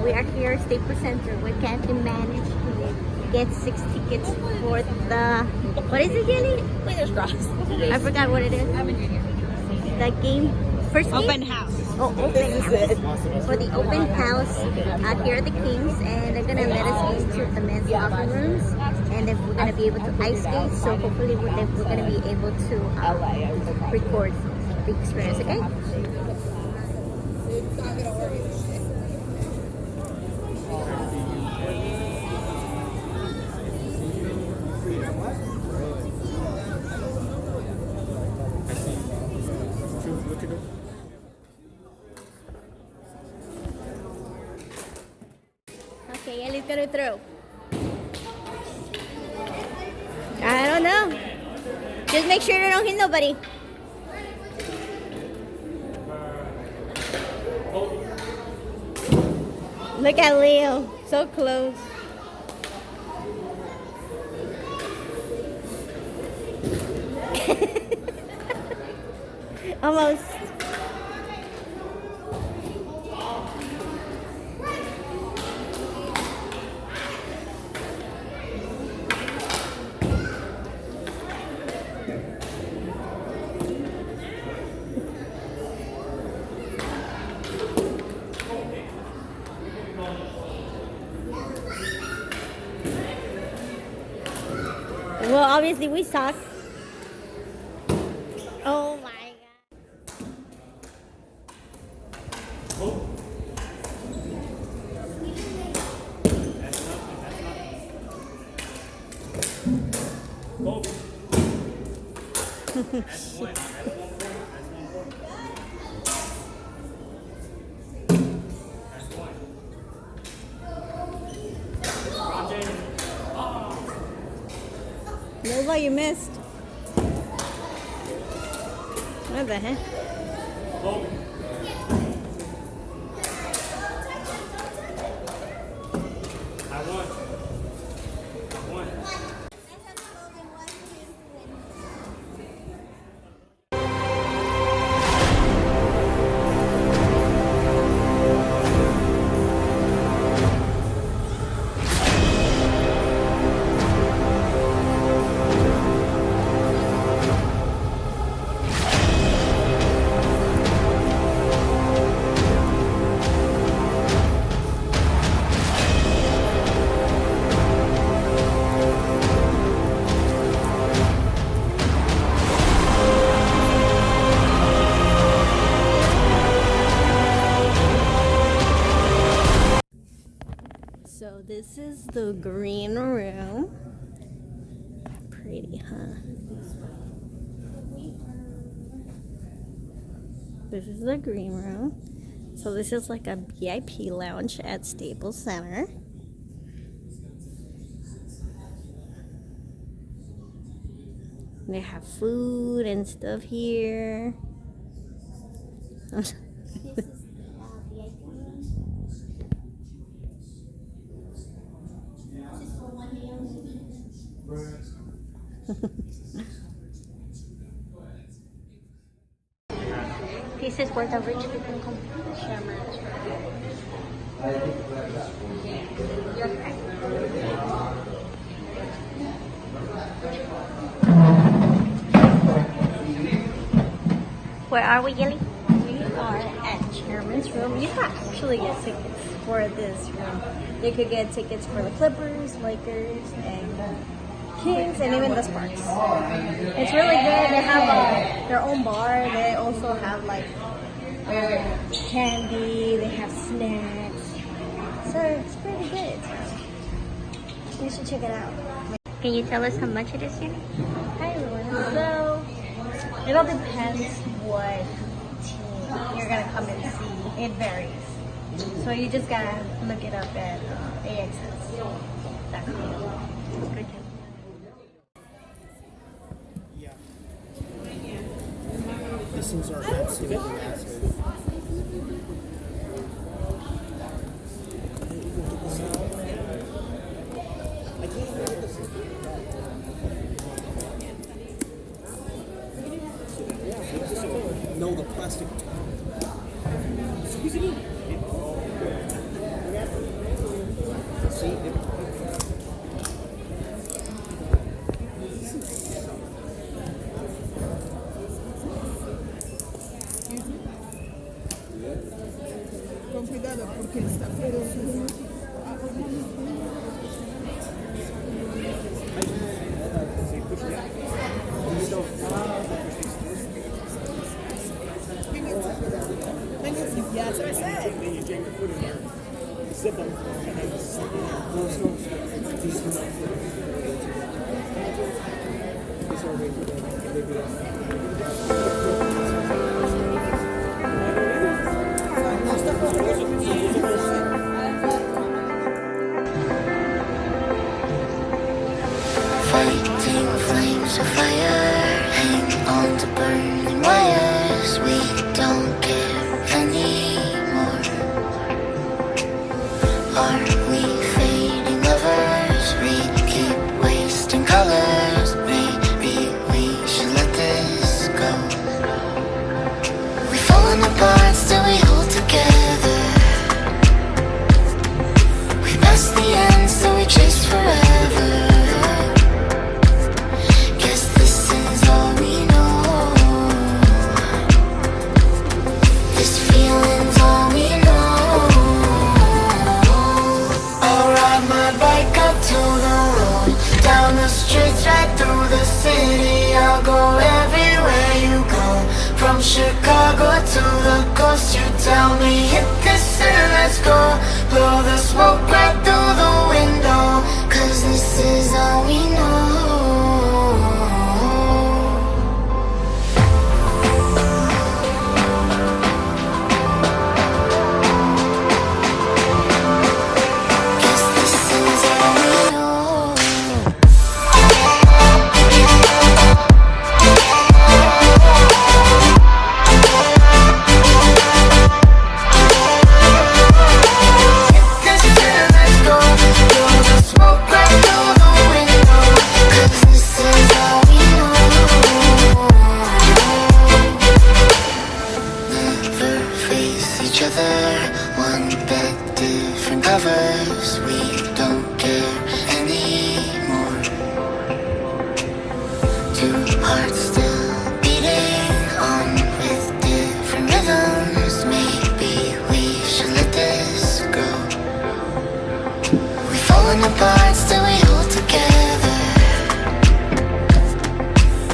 we are here at Staples Center where Kathy managed to get 6 tickets for the, what is it, Jenny? Fingers crossed. I forgot what it is. The game, first game? Open house. Oh, open house. For the open house here at the Kings, and they're gonna let us into the men's locker rooms, and then we're gonna be able to ice skate. So hopefully we're gonna be able to record the experience. Okay. Okay, Ellie's gonna throw. I don't know. Just make sure you don't hit nobody. Look at Leo, so close. Almost. Well, obviously we suck. Oh my god. Nova, you missed. What the heck? I won. So this is the green room. Pretty, huh? This is the green room. So this is like a VIP lounge at Staples Center. They have food and stuff here. This is where the rich people come. Where are we, Gilly? We are at Chairman's Room. You can actually get tickets for this room. You could get tickets for the Clippers, Lakers, and Kings, and even the Sparks. It's really good. They have their own bar. They also have like candy. They have snacks. So it's pretty good. You should check it out. Can you tell us how much it is here? Hi everyone. So it all depends what team you're gonna come and see. It varies. So you just gotta look it up at AXS.com. Good job. These things are absolutely massive. I can't even get this. No, the plastic. Squeeze it in. Con cuidado porque está feo. Yeah, that's what I said. Then you jam your foot in there, zip them, and then Fighting flames of fire, hang on to burning wires. We don't care anymore. Are we fading lovers? We keep wasting colors. Maybe we should let this go. We've fallen apart, still we hold together. We passed the end, still we chase forever. I'll go everywhere you go. From Chicago to the coast, you tell me hit this and let's go. Blow the smoke right through the window, 'cause this is all we know. One bed, different covers. We don't care anymore. Two hearts still beating on with different rhythms. Maybe we should let this go. We've fallen apart, still we hold together.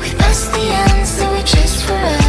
We passed the end, still we chase forever.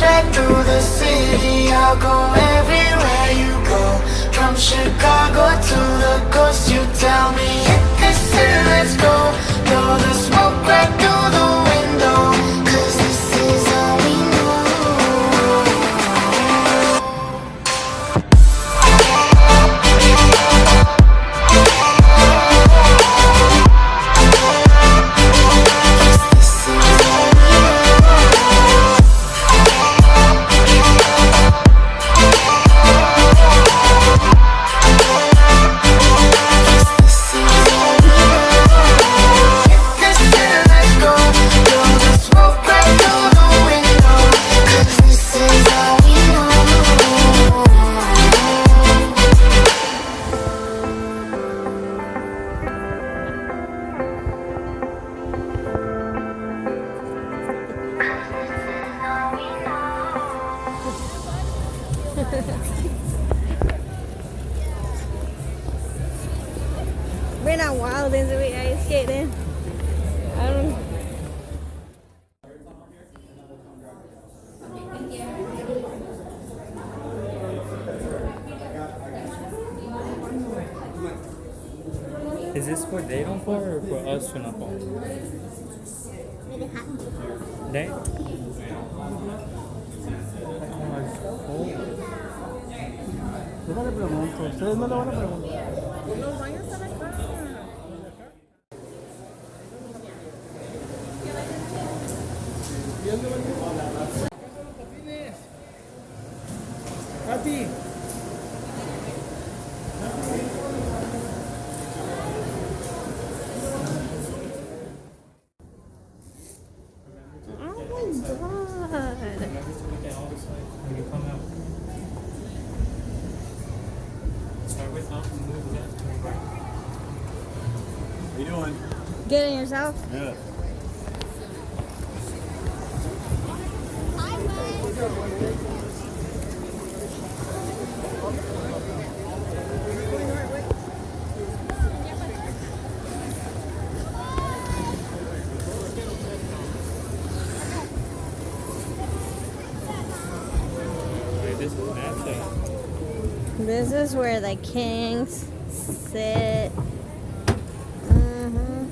Right through the city, I'll go everywhere you go. From Chicago to the coast, you tell me hit this and let's go. Blow the smoke right through the window, 'cause this is all we know. We're not wild into it, ice skating. I don't. Is this for they don't pour or for us to not pour? They? Yo no le pregunto, ustedes no le van a preguntar. Los baños están acá. Katy. How you doing? Getting yourself? Yeah. Wait, this is Snapchat. This is where the kings sit. Mm-hmm.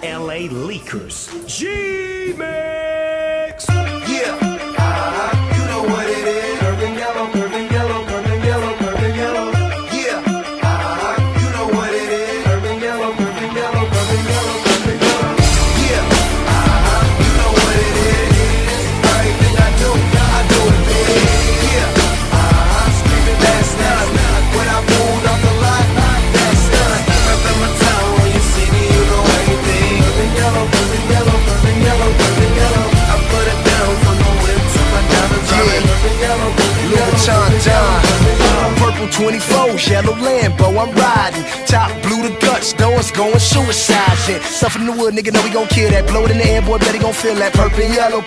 LA Leakers. G-Mix! Yeah. You know what it is. Urban yellow, urban yellow, urban yellow, urban yellow. Yeah. You know what it is. Urban yellow, urban yellow, urban yellow, urban yellow. Yeah. You know what it is. Everything I do it big. Yeah. Screaming last night when I pulled off the lot. That's done. Reppin' my town when you see me, you know everything. Urban yellow, urban yellow, urban yellow, urban yellow. I put it down from the whip to my diamonds. Urban yellow, urban yellow. Purple 24s, yellow Lambo, I'm riding. Top blue the guts, doors going suicide shit. Stuff in the wood, nigga know we gon' kill that. Blow it in the air, boy, bet he gon' feel that. Purple and yellow,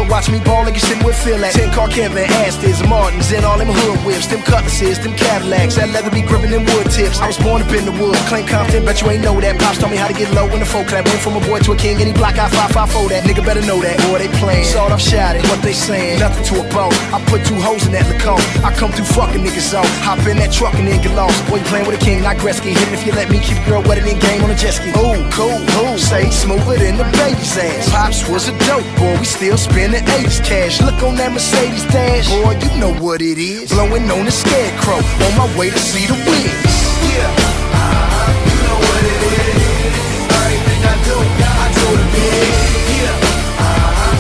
watch me ball, nigga shit with feel that. 10 car Kevin, Astons, Martins, and all them hood whips. Them cutlasses, them Cadillacs, that leather be gripping them wood tips. I was born up in the woods, claim Compton, bet you ain't know that. Pops taught me how to get low in the folk clap. Went from a boy to a king, any block I 554 that. Nigga better know that. Boy, they playing, sawed off shot it, what they saying, nothing to a bone. I put 2 hoes in that Lacombe. I come through fucking niggas on. Hop in that truck and then get lost. Boy, you playing with a king, not Gretzky. Hit if you let me keep girl wetter than game on a jet ski. Ooh, cool, ooh. Say smoother than the baby's ass. Pops was a dope boy, we still spending 80s cash. Look on that Mercedes dash, boy, you know what it is. Blowing on the scarecrow, on my way to see the wigs. Yeah, you know what it is. Everything I do, I do the big. Yeah,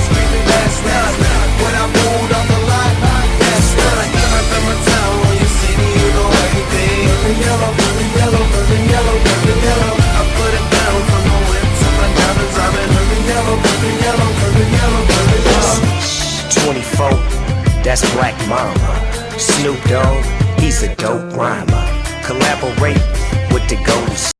screaming that's not when I moved off the lot. That's not I'm a town when you see me, you know everything. Burning yellow, burning yellow, burning yellow, burning yellow. I put it down from the whip to my diamonds. I've been burning yellow, burning yellow, burning yellow, burning yellow. 24, that's Black Mama. Snoop Dogg, he's a dope rhymer. Collaborate with the Golden